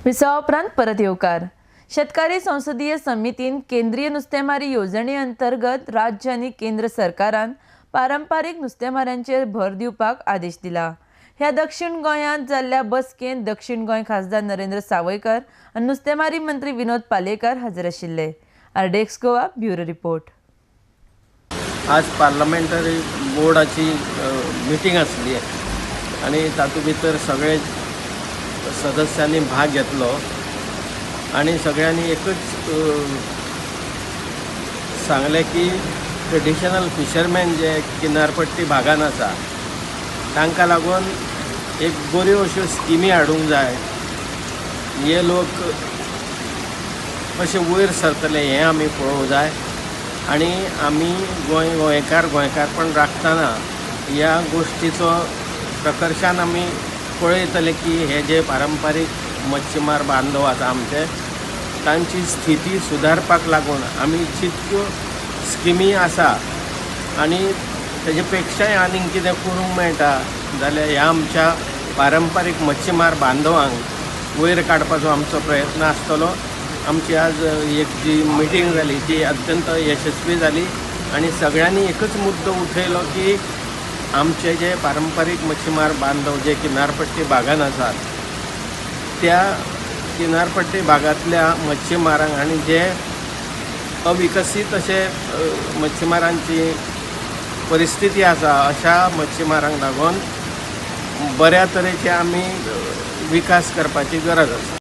विसावा उपरांत परत येवकार। शेतकारी संसदीय समितीन केंद्रीय नुस्तेमारी योजने अंतर्गत राज्य आणि केंद्र सरकारान पारंपारिक नुस्तेमारांचेर भर दिवपाक आदेश दिला। ह्या दक्षिण गोंयांत जाल्ल्या बसकेंत दक्षिण गोंय खासदार नरेंद्र सावयकर आनी नुस्तेमारी मंत्री विनोद पालेकर हजर आशिल्ले। आरडेक्स गोवा ब्युरो रिपोर्ट। आज पार्लमेंटरी बोर्डाची मिटींग आसली आणि तातूंत भितर सगळे सदस्यांनी भाग घेतलो आणि सगळ्यांनी एकच सांगले की ट्रेडिशनल फिशरमॅन जे किनारपट्टी भागान आसा तांकां लागून एक बऱ्यो अश्यो स्किमी हाडूंक जाय। हे लोक कशे वयर सरतले हें आमी पळोवंक जाय आणि आमी गोंयकारपण राखतना ह्या गोष्टीचो प्रकर्शान आमी पळयतले की हे जे पारंपारीक मच्छीमार बांदव आसा आमचे तांची स्थिती सुदारपाक लागून आमी जितक्यो स्किमी आसा आणि तेजे पेक्षाय आनीक कितें करूंक मेळटा जाल्यार ह्या आमच्या पारंपारीक मच्छीमार बांदवांक वयर काडपाचो आमचो प्रयत्न आसतलो। आमची आज एक जी मिटींग जाली ती अत्यंत यशस्वी जाली आणि सगळ्यांनी एकच मुद्दो उठयलो की आमचे जे पारंपारीक मच्छीमार बांदव जे किनारपट्टी भागान आसात त्या किनारपट्टी भागांतल्या मच्छीमारांक आणि जे अविकसीत अशे मच्छीमारांची परिस्थिती आसा अशा मच्छीमारांक लागून बऱ्या तरेचे आमी विकास करपाची गरज आसा।